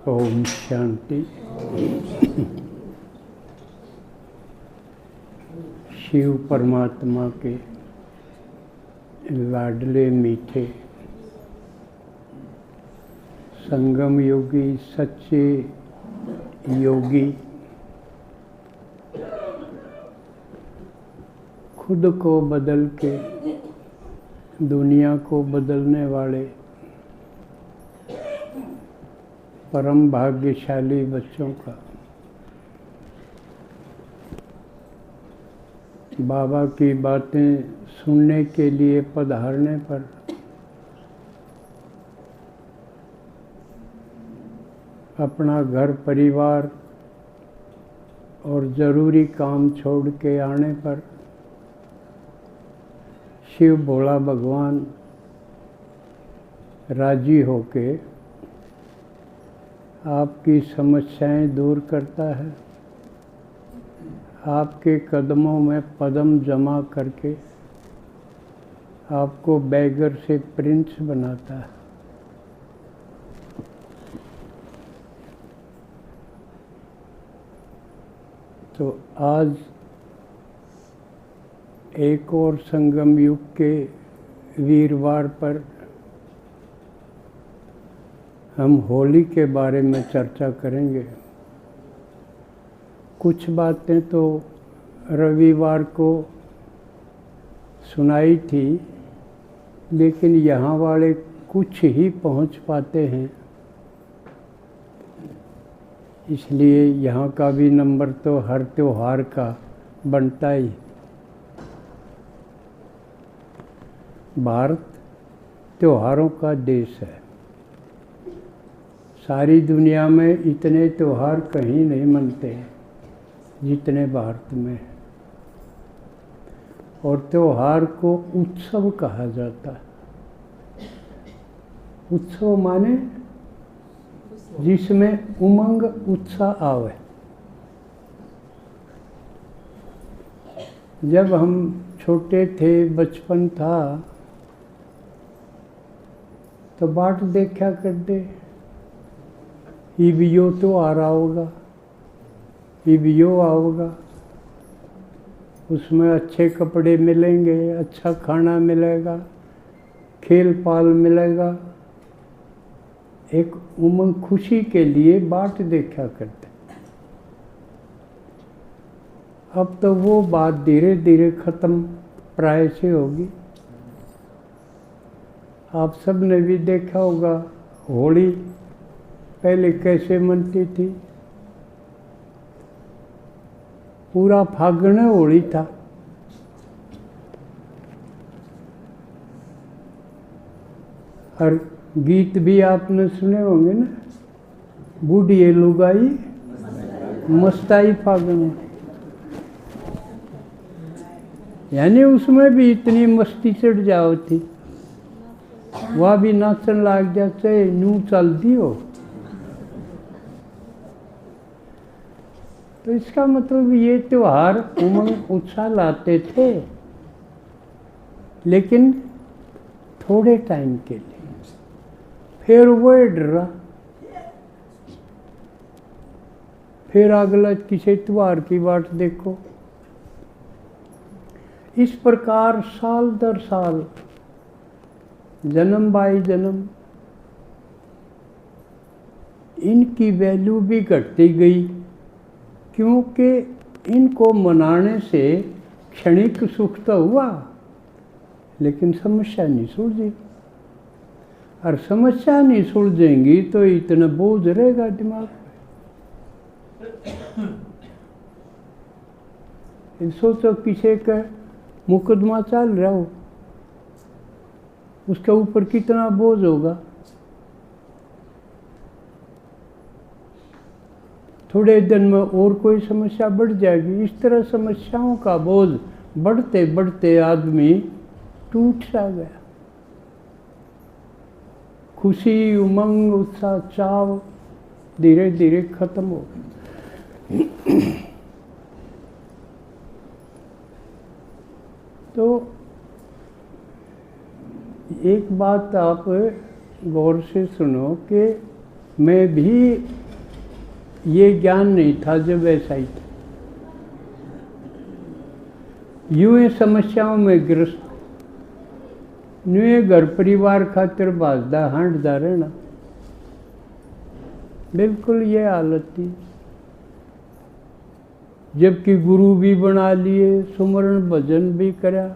ओम शांति। शिव परमात्मा के लाडले मीठे संगम योगी सच्चे योगी, खुद को बदल के दुनिया को बदलने वाले परम भाग्यशाली बच्चों का बाबा की बातें सुनने के लिए पधारने पर अपना घर परिवार और ज़रूरी काम छोड़ के आने पर शिव भोला भगवान राजी होके आपकी समस्याएं दूर करता है, आपके कदमों में पदम जमा करके आपको बैगर से प्रिंस बनाता है। तो आज एक और संगम युग के वीरवार पर हम होली के बारे में चर्चा करेंगे। कुछ बातें तो रविवार को सुनाई थी, लेकिन यहाँ वाले कुछ ही पहुँच पाते हैं, इसलिए यहाँ का भी नंबर तो हर त्योहार का बनता ही। भारत त्योहारों का देश है। सारी दुनिया में इतने त्योहार कहीं नहीं मनते जितने भारत में, और त्योहार को उत्सव कहा जाता है। उत्सव माने जिसमें उमंग उत्साह आवे। जब हम छोटे थे, बचपन था, तो बाट देखा करते, इबियो तो आ रहा होगा, इबियो आओगा, उसमें अच्छे कपड़े मिलेंगे, अच्छा खाना मिलेगा, खेल पाल मिलेगा। एक उमंग खुशी के लिए बाट देखा करते। अब तो वो बात धीरे धीरे खत्म प्राय से होगी। आप सब ने भी देखा होगा होली पहले कैसे मनती थी। पूरा फागुन होली था। और गीत भी आपने सुने होंगे ना, बूढ़ी लुगाई मस्ताई फागुन, यानी उसमें भी इतनी मस्ती चढ़ जाओ थी, वह भी नाचन लाग जाते, नू चलती हो। तो इसका मतलब ये त्योहार उमंग उत्साह लाते थे, लेकिन थोड़े टाइम के लिए, फिर वो डरा, फिर अगला किसी त्योहार की बात देखो। इस प्रकार साल दर साल, जन्म बाई जन्म इनकी वैल्यू भी घटती गई, क्योंकि इनको मनाने से क्षणिक सुख तो हुआ, लेकिन समस्या नहीं सुलझी। और समस्या नहीं सुलझेंगी तो इतना बोझ रहेगा दिमाग में। सोचो किसी का मुकदमा चल रहा हो, उसके ऊपर कितना बोझ होगा। थोड़े दिन में और कोई समस्या बढ़ जाएगी। इस तरह समस्याओं का बोझ बढ़ते बढ़ते आदमी टूट सा गया। खुशी, उमंग, उत्साह, चाव धीरे धीरे खत्म हो गई। तो एक बात आप गौर से सुनो कि मैं भी ये ज्ञान नहीं था जब ऐसा ही था। यूं ही समस्याओं में ग्रस्त, यूं ही घर परिवार खातिर बाजदा हांडदा रहना, बिल्कुल ये हालत थी। जबकि गुरु भी बना लिए, सुमरण भजन भी करा,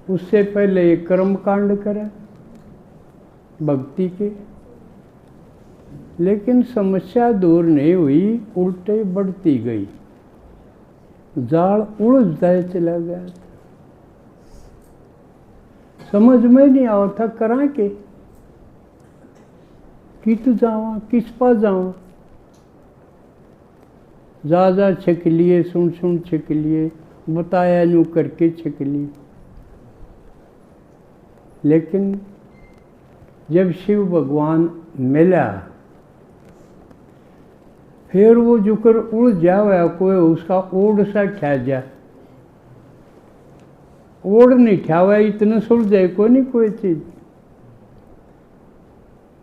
उससे पहले ये कर्म कांड करा भक्ति के, लेकिन समस्या दूर नहीं हुई, उल्टे बढ़ती गई। जाल उलझता चला गया, समझ में नहीं आओ था करा के कित जावा, किस पास जावा। जा जा छिक लिए, सुन सुन छिक लिए, बताया यूँ करके छिक लिए। लेकिन जब शिव भगवान मिला, फिर वो जुकर उड़ जावे, कोई उसका ओढ़ सा ठा जा, ओढ़ नहीं ठावा, इतने सुलझे को नहीं कोई चीज,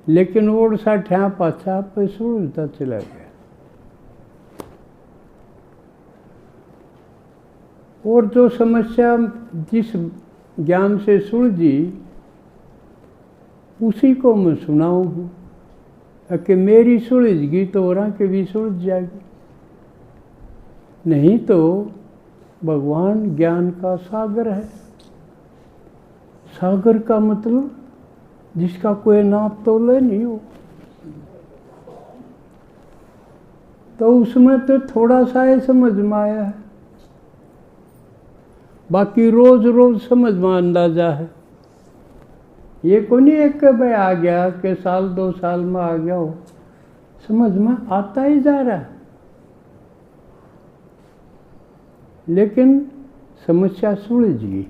लेकिन ओढ़ सा ठा पाछा पे सुलझता चला गया। और जो समस्या जिस ज्ञान से सुलझी, उसी को मैं सुनाऊं हूँ कि मेरी सुलझ गई तो और के भी सुलझ जाएगी। नहीं तो भगवान ज्ञान का सागर है। सागर का मतलब जिसका कोई नाप तोले नहीं हो, तो उसमें तो थोड़ा सा ही समझ में आया है, बाकी रोज रोज समझ में अंदाजा है। ये को नहीं एक भाई आ गया कि साल 2 साल में आ गया हो, समझ में आता ही जा रहा है। लेकिन समस्या सुलझ गई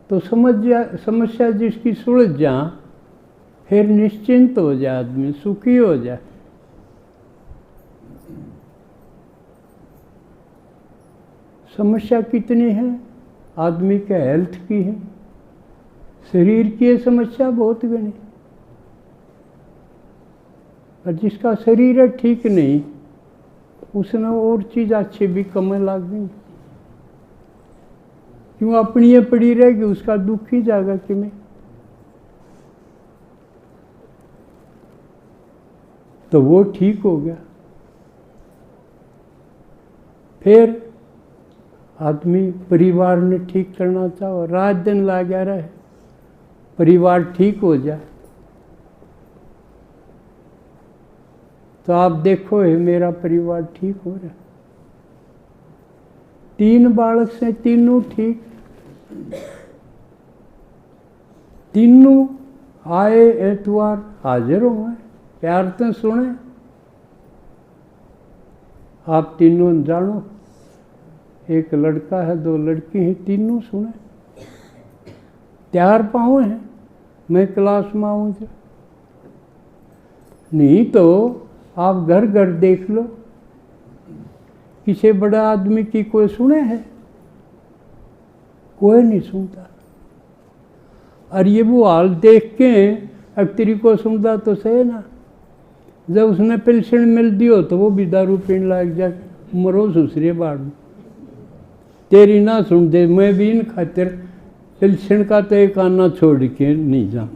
तो समस्या जिसकी सुलझ जा, फिर निश्चिंत हो जाए आदमी, सुखी हो जाए। समस्या कितनी है? आदमी के हेल्थ की है, शरीर की समस्या बहुत गणी। और जिसका शरीर है ठीक नहीं, उसने और चीज़ अच्छी भी कम लग गई, क्यों अपनी ये पड़ी रहेगी, उसका दुख ही जाएगा कि मैं। तो वो ठीक हो गया। फिर आदमी परिवार ने ठीक करना चाहो, रात दिन लगा रहे, परिवार ठीक हो जाए। तो आप देखो है मेरा परिवार ठीक हो रहा, 3 बालक से तीनों ठीक, तीनों आए एतवार हाजिर हुए, प्यार तो सुने। आप तीनों जानो, एक लड़का है 2 लड़की हैं, तीनों सुने, तैयार पाँव हैं, मैं क्लास में आऊँ जो। नहीं तो आप घर घर देख लो, किसी बड़ा आदमी की कोई सुने है? कोई नहीं सुनता। और ये वो हाल देख के अक्तरी को सुनता तो सही ना, जब उसने पेंशन मिल दियो तो वो भी दारू पीने लग जा, मरो दूसरे बार में। तेरी ना सुन दे, मैं भी इन खातिर पेंशन का तो एक आना छोड़ के नहीं जा।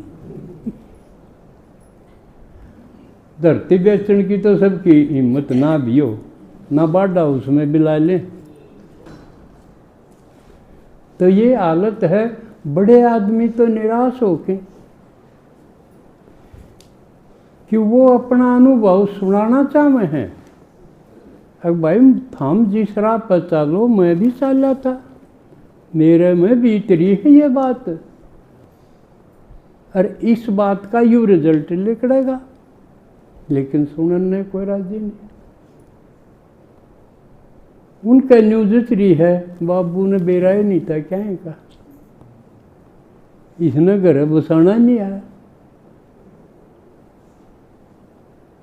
धरती बेचने की तो सबकी हिम्मत ना भी हो, ना बाढ़ा उसमें बिला लें। तो ये हालत है। बड़े आदमी तो निराश होके कि वो अपना अनुभव सुनाना चाहे हैं। अब भाई हम जिस राह पर चलो, मैं भी चला था, मेरे में भी इतनी है ये बात, और इस बात का यू रिजल्ट निकलेगा। लेकिन सुनने कोई राजी नहीं। उनका न्यूज इतनी है, बाबू ने बेरा ही नहीं था क्या का, इसने घर बसाना नहीं आया।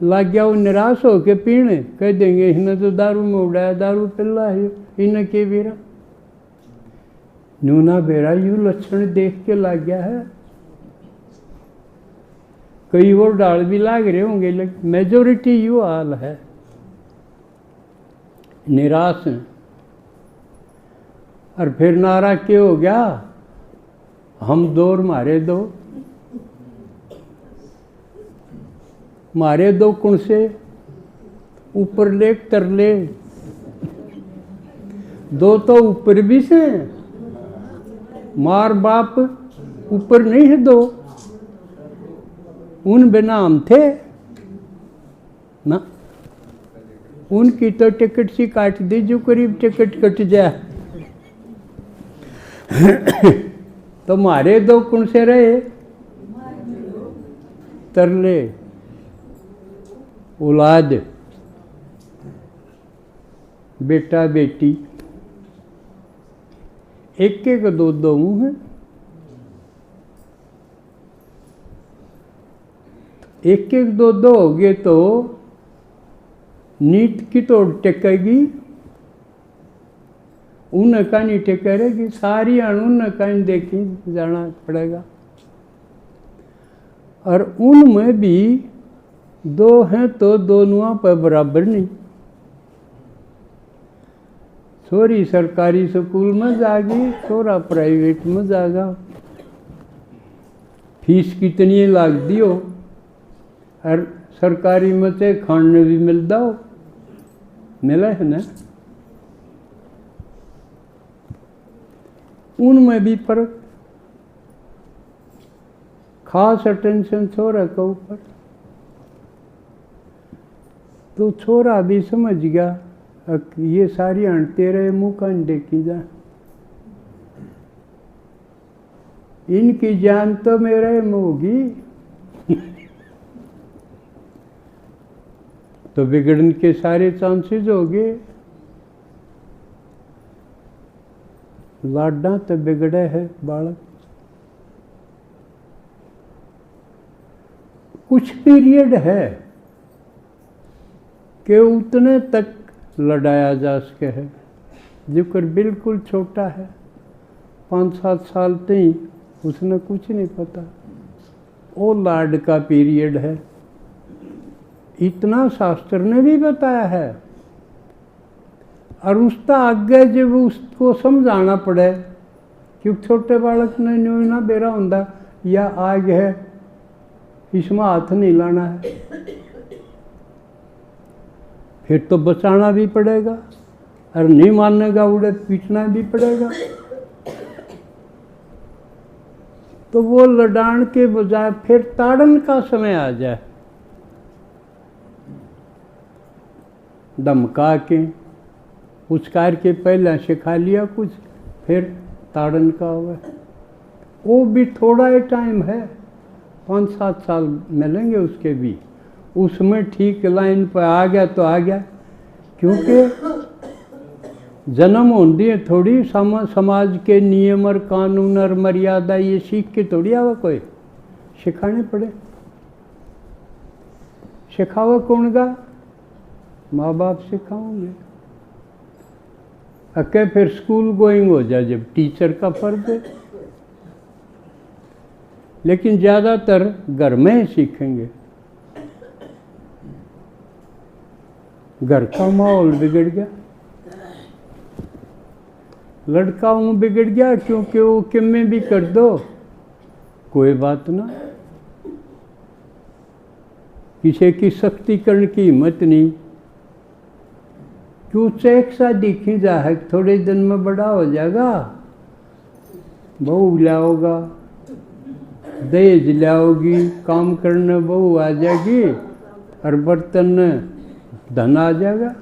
लग गया वो निराश हो के पीने, कह देंगे इसने तो दारू में उड़ाया, दारू पिल्ला है इन्हें के बेरा। नूना बेरा यू लक्षण देख के लग गया है, कई और डाल भी लाग रहे होंगे, लेकिन मेजोरिटी यू हाल है, निराश हैं। और फिर नारा क्या हो गया, हम दो और मारे दो। मारे दो कौन से, ऊपर ले तरले, दो तो ऊपर भी से, मार बाप ऊपर नहीं है दो, उन बिना हम थे ना। उनकी तो टिकट सी काट दी जो करीब टिकट कट जाए। तो मारे दो कौन से रहे, तरले, औलाद, बेटा बेटी, एक एक दो दो मुँह हैं। एक एक दो दो हो गए तो नीट की तो टेकेगी, उनका नहीं टेकेगी, सारी उनका नहीं देखी जाना पड़ेगा। और उनमें भी दो हैं तो दोनों पर बराबर नहीं। छोरी सरकारी स्कूल में जागी, छोरा प्राइवेट में जागा, फीस कितनी लाग दियो, और सरकारी में से खाने भी मिलता हो, मिला है ना। उनमें भी फर्क, खास अटेंशन छोरा के ऊपर। तो छोरा भी समझ गया ये सारी हंटते रहे मुँह का देखी जा, इनकी जान तो मेरे में होगी। तो बिगड़ने के सारे चांसेस हो गए। लाडा तो बिगड़े है बालक। कुछ पीरियड है कि उतने तक लड़ाया जा सके है, जिक्र बिल्कुल छोटा है, 5-7 साल तक उसने कुछ नहीं पता, वो लाड का पीरियड है। इतना शास्त्र ने भी बताया है। और उसका आगे जब उसको समझाना पड़े, क्योंकि छोटे बालक ने न्यू ना बेरा होंदा या आग है इसमें हाथ नहीं लाना है, फिर तो बचाना भी पड़ेगा, और नहीं मानेगा उड़े पीटना भी पड़ेगा। तो वो लड़ान के बजाय फिर ताड़न का समय आ जाए, धमका के उचकार के पहले सिखा लिया कुछ, फिर ताड़न का हुआ। वो भी थोड़ा ही टाइम है, 5-7 साल मिलेंगे उसके भी, उसमें ठीक लाइन पर आ गया तो आ गया। क्योंकि जन्म होती है थोड़ी समाज के नियम और कानून और मर्यादा ये सीख के थोड़ी आवा, कोई सिखाने पड़े। सिखावा कौन गा, माँ बाप सिखाओगे। अके फिर स्कूल गोइंग हो जाए जब टीचर का फर्ज है, लेकिन ज़्यादातर घर में ही सीखेंगे। घर का माहौल बिगड़ गया, लड़का हूँ बिगड़ गया, क्योंकि वो किम्मे भी कर दो कोई बात ना, किसी की सख्ती करने की हिम्मत नहीं। क्यों चेक सा दिखी जा है, थोड़े दिन में बड़ा हो जाएगा, बहू लाओगा, दहेज लाओगी, काम करने बहू आ जाएगी, और बर्तन धन आ जाएगा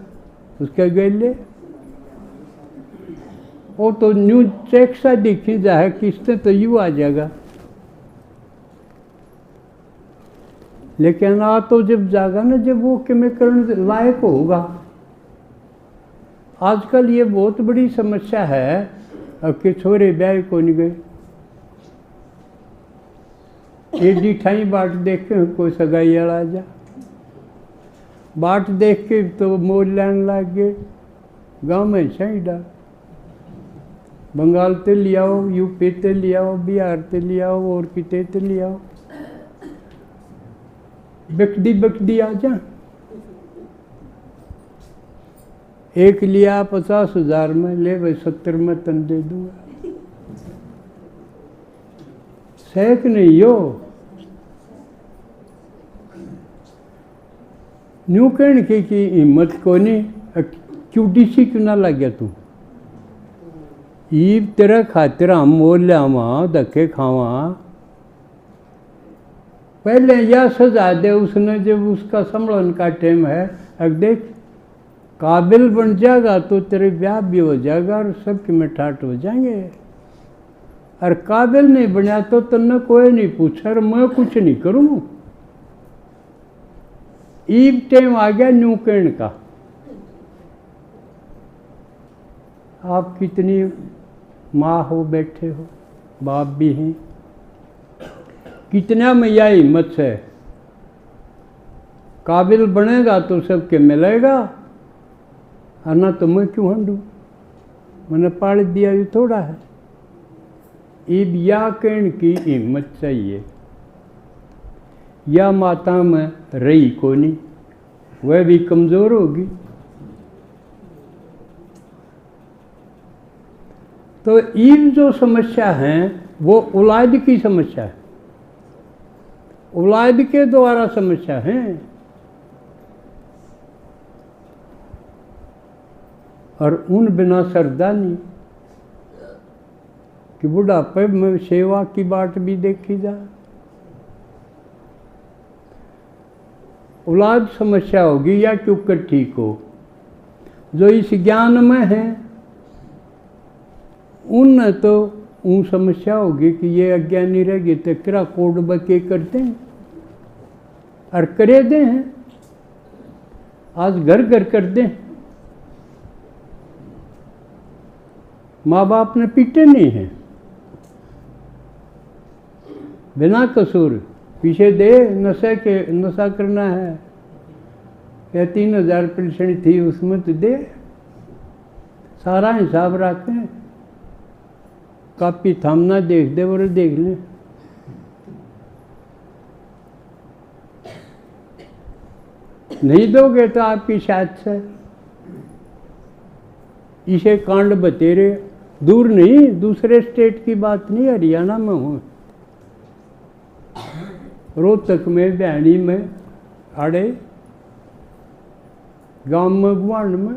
उसके गले। वो तो न्यू चेक सा दिखी जा है, किसने तो यू आ जाएगा। लेकिन आ तो जब जागा ना, जब वो करने लायक होगा। आजकल ये बहुत बड़ी समस्या है कि छोरे ब्याह को नहीं गए, एडी ठाई बाट देख के कोई सगाई वाला आ जा, बाट देख के तो मोल लैन लग गए। गाँव में चाहिए बंगाल ते ले आओ, यूपी ते ले आओ, बिहार ते ले आओ, और किते ते ले आओ। बिकदी बिकदी आ जा। एक लिया 50,000 में, ले भाई 70 में तन दे दूंगा। सहक नहीं हो। न्यू कहने की हिम्मत को नहीं, क्यूडीसी क्यों ना लग गया तू। ईब तेरा खातिर हम मोल लियावा, धक्के खावा, पहले यह सजा दे उसने जब उसका संभलन का टाइम है। अब देख काबिल बन जाएगा तो तेरे ब्याह भी हो जाएगा और सबके में ठाट हो जाएंगे। और काबिल नहीं बना तो तन्ने कोई नहीं पूछा और मैं कुछ नहीं करूँ। ईब टाइम आ गया न्यू कहने का। आप कितनी माँ हो, बैठे हो, बाप भी हैं, कितना में यह हिम्मत से काबिल बनेगा तो सबके मिलेगा, और ना तो मैं क्यों हंडू, मैंने पाड़ दिया ये थोड़ा है। ईब या कहने की हिम्मत चाहिए। या माता में रही को नहीं, वह भी कमज़ोर होगी। तो ईब जो समस्या है वो औलाद की समस्या है, औलाद के द्वारा समस्या है। और उन बिना सरदा नहीं कि बुढ़ापे में सेवा की बाट भी देखी जाए। औलाद समस्या होगी या क्यों कर ठीक हो। जो इस ज्ञान में है उन तो उन समस्या होगी कि ये अज्ञानी रह गए तो किरा कोड बके करते हैं और करे दे हैं। आज घर घर कर दें, माँ बाप ने पीटे नहीं हैं बिना कसूर, पीछे दे नशे के, नशा करना है या 3,000 पेंशन थी उसमें तो दे, सारा हिसाब रखें, कापी थामना देख दे और देख लें। नहीं दोगे तो आपकी शायद से इसे कांड बतेरे दूर नहीं, दूसरे स्टेट की बात नहीं, हरियाणा में हूँ, रोहतक में, बयानी में, आड़े गांव में, गुआंड में।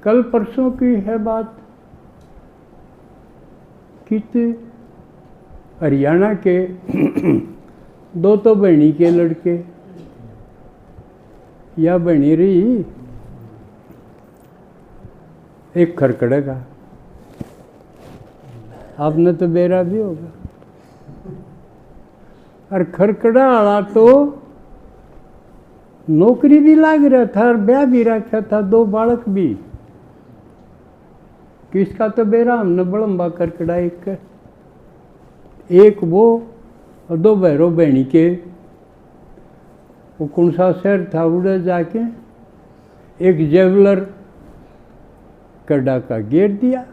कल परसों की है बात, कित हरियाणा के दो तो बहनी के लड़के या बहनी रही, एक खरकड़े का, आपने तो बेरा भी होगा। और खरकड़ा वाला तो नौकरी भी लाग रहा था और ब्याह भी रखा था, 2 बालक भी। किसका तो बेरा हमने बड़म्बा खरकड़ा, एक वो और 2 बहरों बहनी के। वो कौन सा शहर था, उड़े जाके एक जेवलर कड़ा का घेर दिया,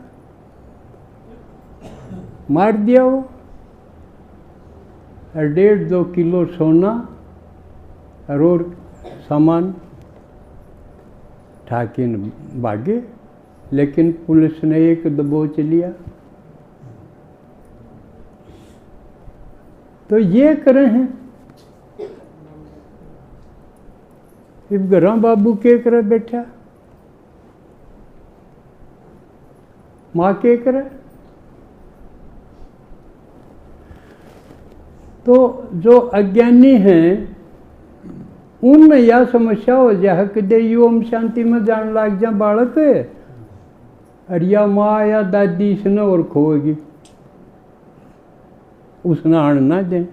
मार दिया वो, और 1.5-2 किलो सोना और सामान ठाके भागे। लेकिन पुलिस ने एक दबोच लिया। तो ये करे हैं इब घरा बाबू के करे बैठा, माँ के करे। तो जो अज्ञानी हैं उनमें यह समस्या हो जाए कि दे ओम शांति में जान लग जा बालक, और या माँ या दादी इसने और खोएगी, उसने आण ना दे।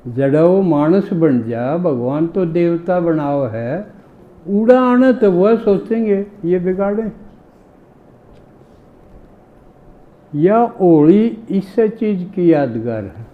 जड़ा वो मानस बन जा, भगवान तो देवता बनाओ है, उड़ा आना तो वह सोचेंगे ये बिगाड़े। यह होली इस चीज की यादगार है।